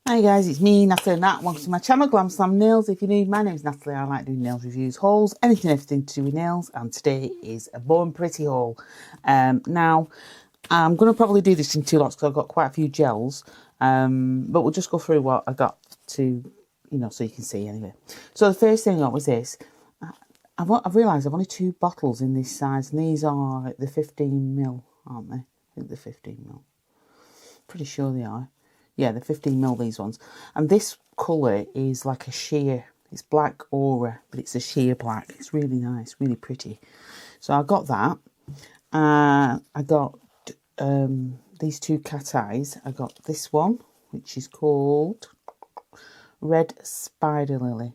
Hi guys, it's me, Natalie and Nat. Welcome to my channel, Glam Slam Nails. If you're new, my name's Natalie. I like doing nails reviews, hauls, everything to do with nails. And today is a Born Pretty haul. Now, I'm going to probably do this in two lots because I've got quite a few gels. But we'll just go through what I got to, so you can see anyway. So the first thing I got was this. I've realised I've only two bottles in this size, and these are the 15ml, aren't they? I think they're 15ml. Pretty sure they are. Yeah, the 15ml, these ones. And this colour is like a sheer. It's black aura, but it's a sheer black. It's really nice, really pretty. So I got that. I got these two cat eyes. I got this one, which is called Red Spider Lily.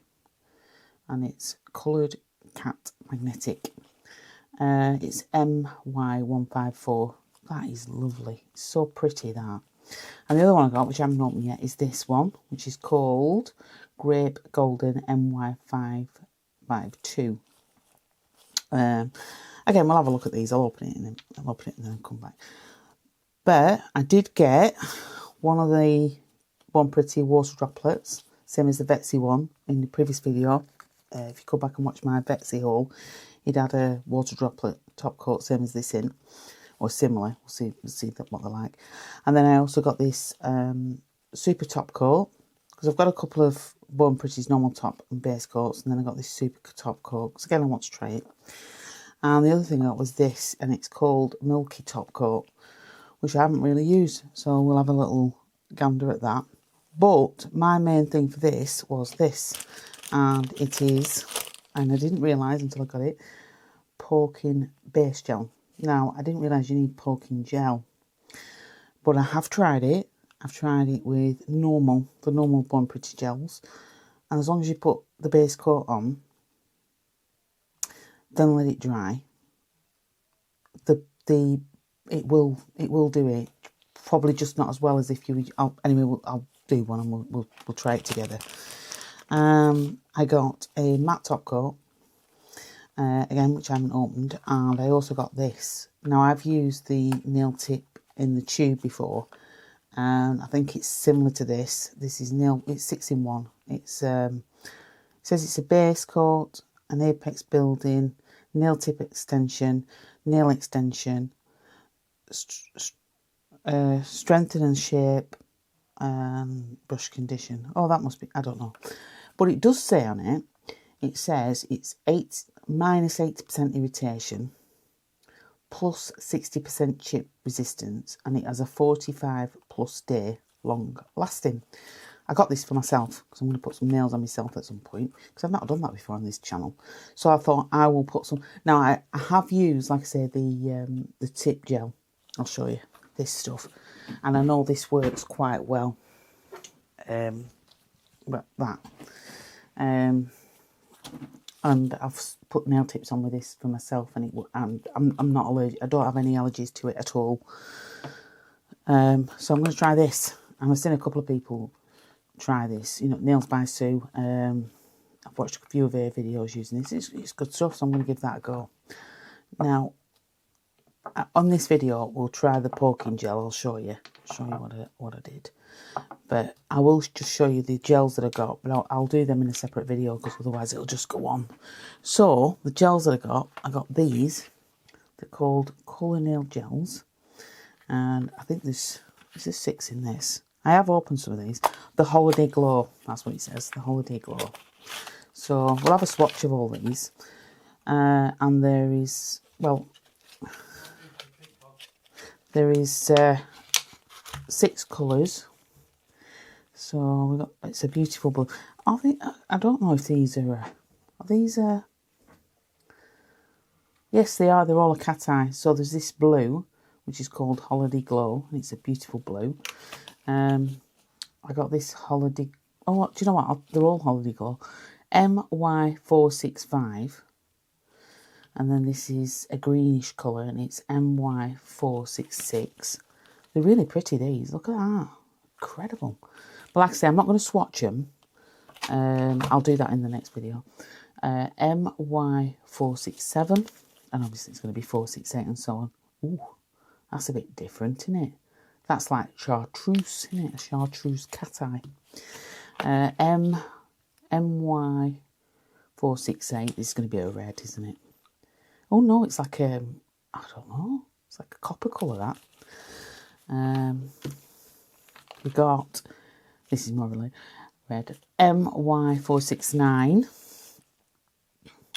And it's coloured cat magnetic. It's MY154. That is lovely. It's so pretty, that. And the other one I got, which I haven't opened yet, is this one, which is called Grape Golden MY552. Again, we'll have a look at these. I'll open it and then come back. But I did get one of the Born Pretty water droplets, same as the Betsy one in the previous video. If you go back and watch my Betsy haul, it had a water droplet top coat, same as this in. Or similar. We'll see what they're like. And then I also got this super top coat, because I've got a couple of Born Pretty's normal top and base coats, and then I got this super top coat because again I want to try it. And the other thing I got was this, and it's called Milky Top Coat, which I haven't really used, so we'll have a little gander at that. But my main thing for this was this, and it is, and I didn't realise until I got it, Porking Base Gel. Now, I didn't realise you need porking gel, but I have tried it. I've tried it with the normal Born Pretty gels, and as long as you put the base coat on, then let it dry, it will do it. Probably just not as well as if you. Anyway, I'll do one and we'll try it together. I got a matte top coat. Again, which I haven't opened, and I also got this. Now, I've used the nail tip in the tube before, and I think it's similar to this. This is it's 6 in 1. It's it says it's a base coat, an apex building, nail tip extension, nail extension, strengthen and shape, brush condition. Oh, that must be, I don't know, but it does say on it. It says it's minus 80% irritation, plus 60% chip resistance, and it has a 45+ day long lasting. I got this for myself because I'm going to put some nails on myself at some point, because I've not done that before on this channel. So I thought I will put some. Now I have used, like I say, the tip gel. I'll show you this stuff, and I know this works quite well. But that. And I've put nail tips on with this for myself, and I'm not allergic. I don't have any allergies to it at all. So I'm going to try this. And I've seen a couple of people try this. Nails by Sue. I've watched a few of her videos using this. It's good stuff, so I'm going to give that a go. Now, on this video, we'll try the porking gel. I'll show you what I did. But I will just show you the gels that I got, but I'll do them in a separate video because otherwise it'll just go on. So, the gels that I got these. They're called Colour Nail Gels. And I think there's 6 in this. I have opened some of these. The Holiday Glow, that's what it says, the Holiday Glow. So, we'll have a swatch of all these. And there is 6 colours. So it's a beautiful blue. I don't know if these are these. Yes, they are. They're all a cat eye. So there's this blue, which is called Holiday Glow, and it's a beautiful blue. I got this Holiday. Oh, do you know what? They're all Holiday Glow. MY465, and then this is a greenish colour, and it's MY466. They're really pretty. These. Look at that. Incredible. But like I say, I'm not going to swatch them. I'll do that in the next video. MY467, and obviously it's going to be 468 and so on. Ooh, that's a bit different, isn't it? That's like chartreuse, isn't it? A chartreuse cat eye. MY468. This is going to be a red, isn't it? Oh no, it's like I don't know. It's like a copper colour, that. We got, this is more really red, MY469.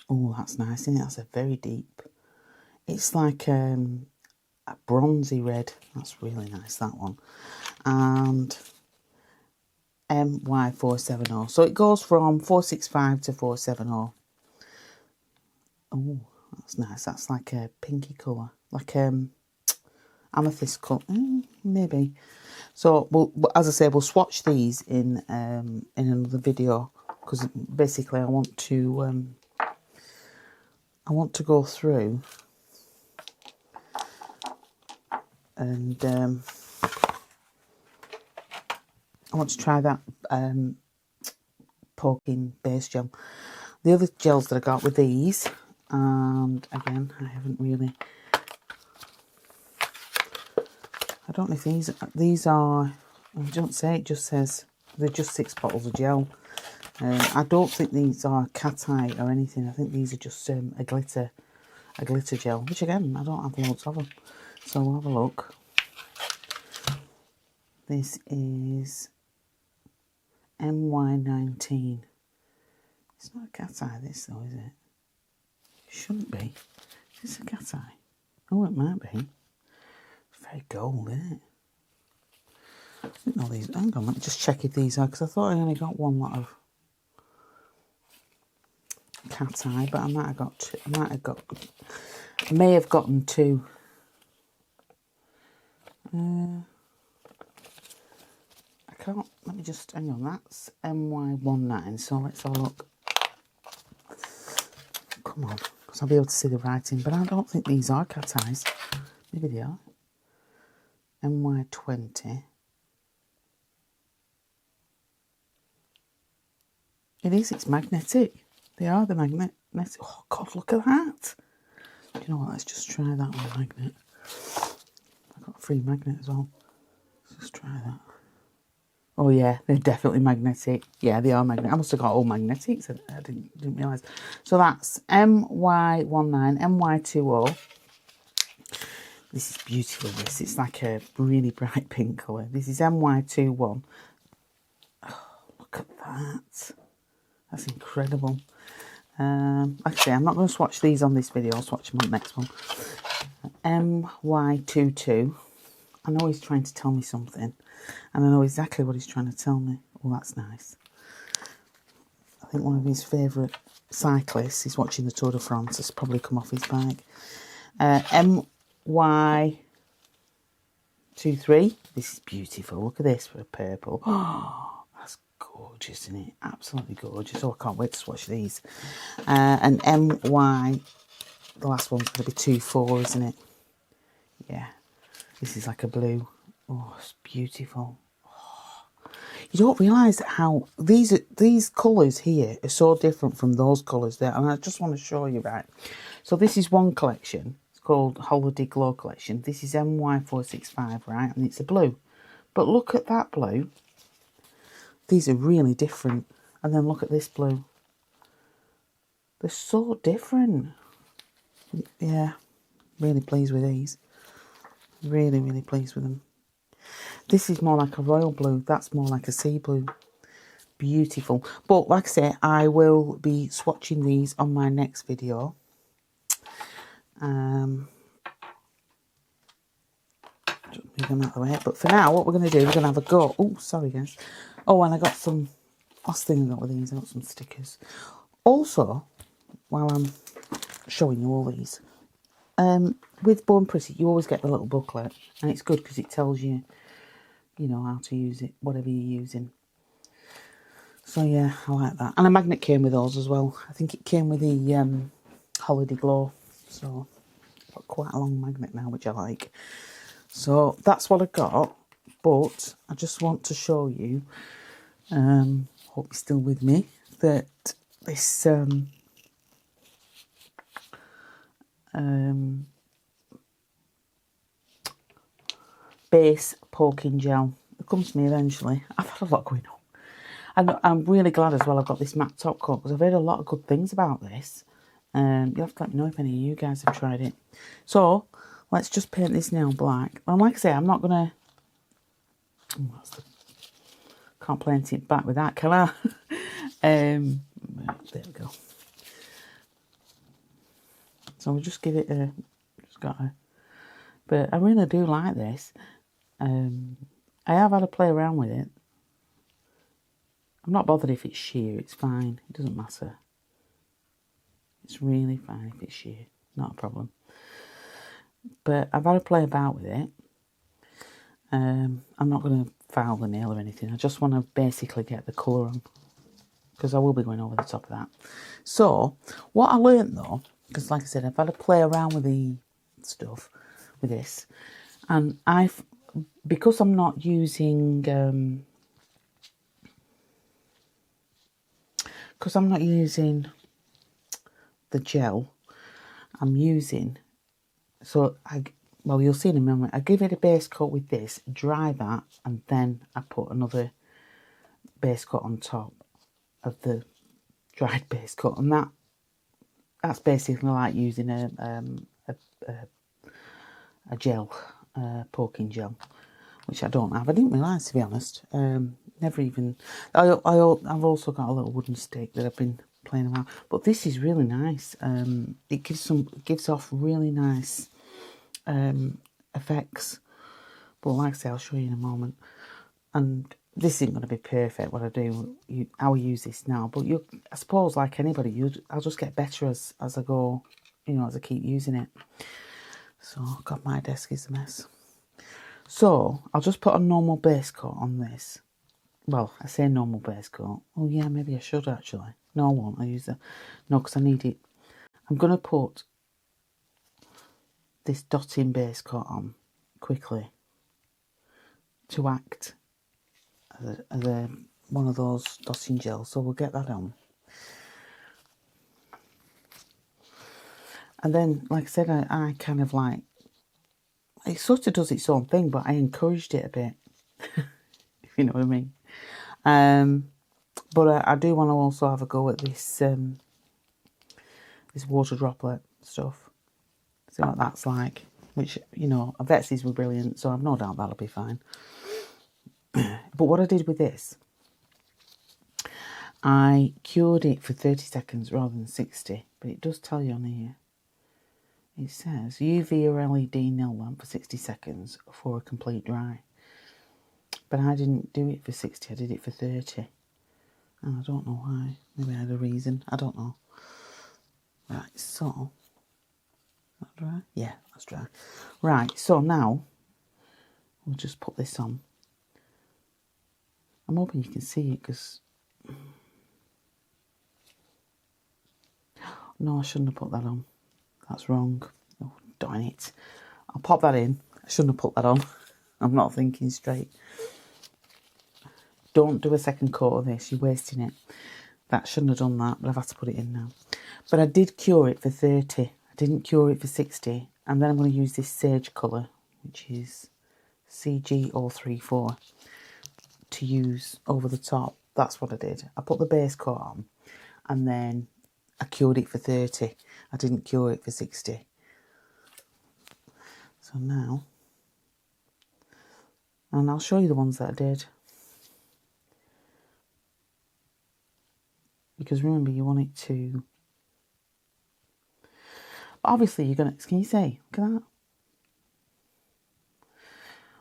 Oh, that's nice, isn't it? That's a very deep. It's like a bronzy red. That's really nice, that one. And MY470. So it goes from 465 to 470. Oh, that's nice. That's like a pinky colour. Like amethyst colour. Maybe. So, as I say, we'll swatch these in another video, because basically I want to go through and I want to try that poking base gel. The other gels that I got were these, and again, I haven't really. I don't know if these are. I don't say, it just says they're just 6 bottles of gel. I don't think these are cat eye or anything. I think these are just a glitter gel, which again, I don't have loads of them. So we'll have a look. This is MY19. It's not a cat eye, this though, is it? It shouldn't be. Is this a cat eye? Oh, it might be. It's very gold, isn't it? I don't know these. Hang on, let me just check if these are, because I thought I only got one lot of cat eye, but I might have got two. I may have gotten 2. I can't. Let me just hang on. That's MY19. So let's have a look. Come on, because I'll be able to see the writing. But I don't think these are cat eyes. Maybe they are. MY20. It is. It's magnetic. They are the magnetic. Oh God, look at that. Do you know what? Let's just try that one magnet. I got a free magnet as well. Let's just try that. Oh yeah, they're definitely magnetic. Yeah, they are magnetic. I must have got all magnetics. I didn't realise. So that's MY19, MY20. This is beautiful. This, it's like a really bright pink colour. This is MY21. Oh, look at that. That's incredible. Like I say, I'm not going to swatch these on this video. I'll swatch them on the next one. MY22. I know he's trying to tell me something, and I know exactly what he's trying to tell me. Oh, that's nice. I think one of his favourite cyclists is watching the Tour de France. It's probably come off his bike. MY23. This is beautiful. Look at this for a purple. Oh, that's gorgeous, isn't it? Absolutely gorgeous. Oh, I can't wait to swatch these. And MY, the last one's going to be 24, isn't it? Yeah. This is like a blue. Oh, it's beautiful. Oh. You don't realise how these colours here are so different from those colours there. And I just want to show you, right? So this is one collection. It's called Holiday Glow Collection. This is MY465, right? And it's a blue. But look at that blue. These are really different. And then look at this blue. They're so different. Yeah, really pleased with these. Really, really pleased with them. This is more like a royal blue. That's more like a sea blue. Beautiful. But like I say, I will be swatching these on my next video. Just move them out of the way. But for now, what we're going to do, we're going to have a go. Oh, sorry, guys. Oh, and I got some, last thing I got with these, I got some stickers. Also, while I'm showing you all these, with Born Pretty, you always get the little booklet, and it's good because it tells you, you know, how to use it, whatever you're using. So yeah, I like that. And a magnet came with those as well. I think it came with the Holiday Glow. So I've got quite a long magnet now, which I like. So that's what I got. But I just want to show you, hope you're still with me, that this base poking gel. It comes to me eventually. I've had a lot going on. And I'm really glad as well I've got this matte top coat because I've heard a lot of good things about this. You'll have to let me know if any of you guys have tried it. So, let's just paint this nail black. And like I say, I'm not going to... Can't paint it back with that, can I? There we go. So we'll just give it a... Just got a... But I really do like this. I have had a play around with it. I'm not bothered if it's sheer, it's fine. It doesn't matter. It's really fine if it's sheer, not a problem. But I've had a play about with it. I'm not going to foul the nail or anything. I just want to basically get the colour on. Because I will be going over the top of that. So, what I learnt though, because like I said, I've had a play around with the stuff, with this. And because I'm not using... because I'm not using the gel, I'm using, well, you'll see in a moment, I give it a base coat with this, dry that, and then I put another base coat on top of the dried base coat, and that's basically like using a gel, poking gel, which I don't have. I didn't realise, to be honest. Never even... I've also got a little wooden stick that I've been playing around. But this is really nice. It gives off really nice effects. But like I say, I'll show you in a moment. And this isn't going to be perfect, what I do, how I use this now. But I suppose, like anybody, I'll just get better as I go, as I keep using it. So, God, my desk is a mess. So, I'll just put a normal base coat on this. Well, I say normal base coat. Oh, yeah, maybe I should, actually. No, I won't. I'll use that. No, because I need it. I'm going to put this dotting base coat on quickly to act as one of those dotting gels. So we'll get that on. And then, like I said, I kind of like... It sort of does its own thing, but I encouraged it a bit. If you know what I mean. But I do want to also have a go at this this water droplet stuff. See what that's like. Which, Vetsy's were brilliant, so I've no doubt that'll be fine. But what I did with this, I cured it for 30 seconds rather than 60. But it does tell you on here. It says UV or LED nail lamp for 60 seconds for a complete dry. But I didn't do it for 60, I did it for 30. And I don't know why. Maybe I had a reason. I don't know. Right, so... Is that dry? Yeah, that's dry. Right, so now... We'll just put this on. I'm hoping you can see it, because... No, I shouldn't have put that on. That's wrong. Oh, darn it. I'll pop that in. I shouldn't have put that on. I'm not thinking straight. Don't do a second coat of this. You're wasting it. That shouldn't have done that, but I've had to put it in now. But I did cure it for 30. I didn't cure it for 60. And then I'm going to use this sage colour, which is CG034, to use over the top. That's what I did. I put the base coat on, and then I cured it for 30. I didn't cure it for 60. So now... And I'll show you the ones that I did. Because remember, you want it to... Obviously, you're going to... Can you see? Look at that.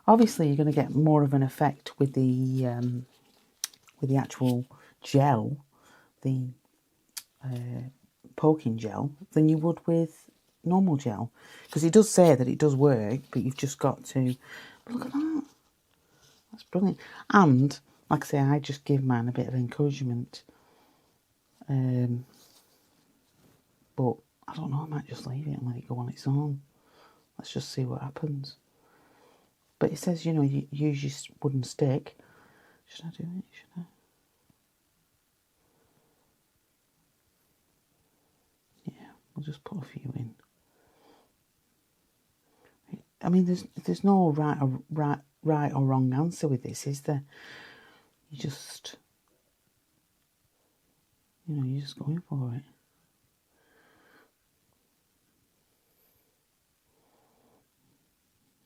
Obviously, you're going to get more of an effect with the actual gel, the poking gel, than you would with normal gel. Because it does say that it does work, but you've just got to... Look at that. That's brilliant. And, like I say, I just give mine a bit of encouragement. But I don't know, I might just leave it and let it go on its own. Let's just see what happens. But it says, you use your wooden stick. Should I do it? Should I? Yeah, we'll just put a few in. It I mean, there's no right or wrong answer with this, is there? You just, you're just going for it.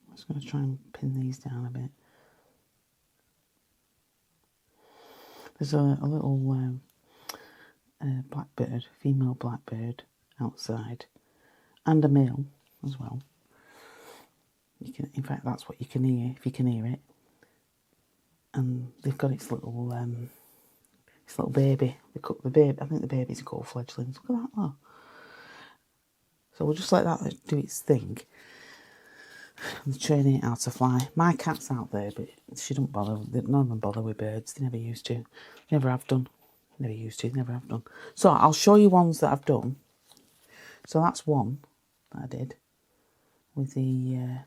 I'm just going to try and pin these down a bit. There's a little blackbird, female blackbird outside, and a male as well. In fact, that's what you can hear, if you can hear it. And they've got its little baby. The baby. I think the baby's called fledglings. Look at that, look. So we'll just let that do its thing. I'm training it how to fly. My cat's out there, but she don't bother. None of them bother with birds. They never used to. Never have done. Never used to. Never have done. So I'll show you ones that I've done. So that's one that I did with the,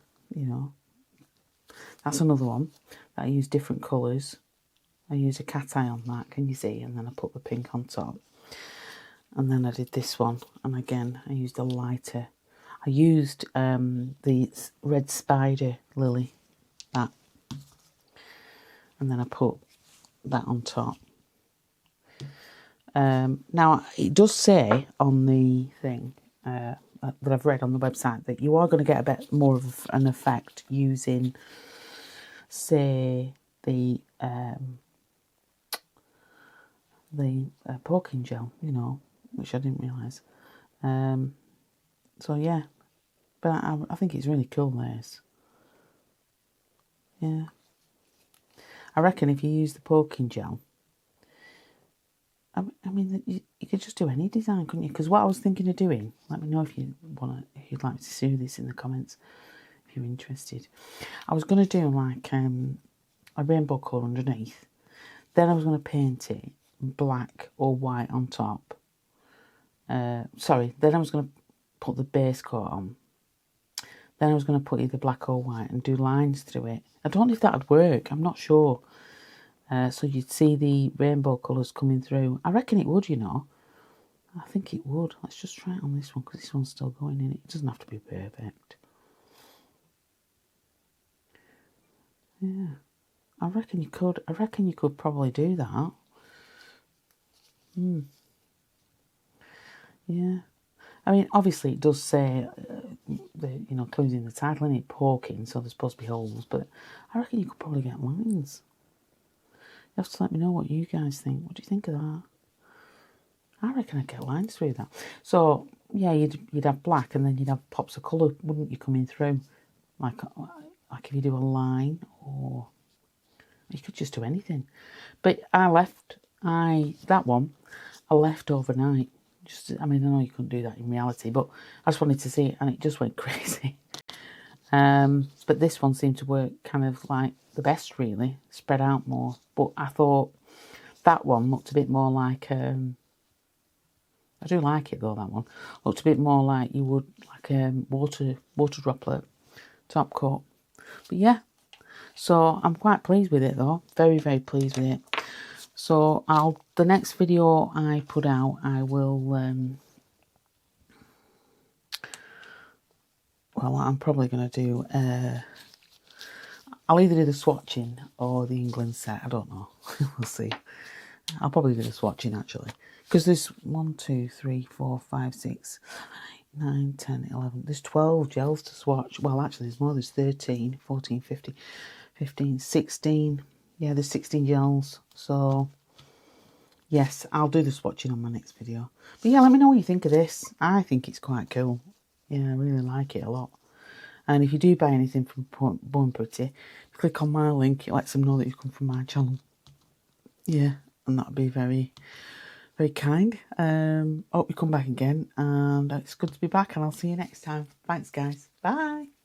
that's another one that I used different colours. I used a cat eye on that, can you see? And then I put the pink on top. And then I did this one, and again I used a lighter. I used the red spider lily, that, and then I put that on top. Now it does say on the thing that I've read on the website that you are going to get a bit more of an effect using, say, the poking gel, which I didn't realise. So yeah, but I think it's really cool, this. Yeah. I reckon if you use the poking gel, I mean, you could just do any design, couldn't you? Because what I was thinking of doing, let me know if you'd like to see this in the comments, if you're interested. I was going to do like a rainbow colour underneath. Then I was going to paint it black or white on top. Sorry, then I was going to put the base coat on. Then I was going to put either black or white and do lines through it. I don't know if that would work, I'm not sure. So you'd see the rainbow colours coming through. I reckon it would, I think it would. Let's just try it on this one, because this one's still going in. It doesn't have to be perfect. Yeah. I reckon you could. I reckon you could probably do that. Yeah. I mean, obviously it does say, including the title, in it, poking, so there's supposed to be holes, but I reckon you could probably get lines. You have to let me know what you guys think. What do you think of that? I reckon I'd get lines through that. So, yeah, you'd have black, and then you'd have pops of colour, wouldn't you, coming through? Like if you do a line, or you could just do anything. But that one, I left overnight. I mean, I know you couldn't do that in reality, but I just wanted to see it, and it just went crazy. But this one seemed to work kind of like the best, really, spread out more. But I thought that one looked a bit more like, I do like it though, that one. Looked a bit more like you would, like a water droplet top coat. But yeah, so I'm quite pleased with it though. Very, very pleased with it. So the next video I put out, I will, well, I'm probably going to do, I'll either do the swatching or the England set. I don't know. We'll see. I'll probably do the swatching, actually. Because there's 1, 2, 3, 4, 5, 6, 9, 10, 11. There's 12 gels to swatch. Well, actually, there's more. There's 13, 14, 15, 16. Yeah, there's 16 gels. So, yes, I'll do the swatching on my next video. But yeah, let me know what you think of this. I think it's quite cool. Yeah, I really like it a lot. And if you do buy anything from Born Pretty, click on my link. It lets them know that you've come from my channel. Yeah, and that'd be very, very kind. Hope you come back again. And it's good to be back, and I'll see you next time. Thanks, guys. Bye.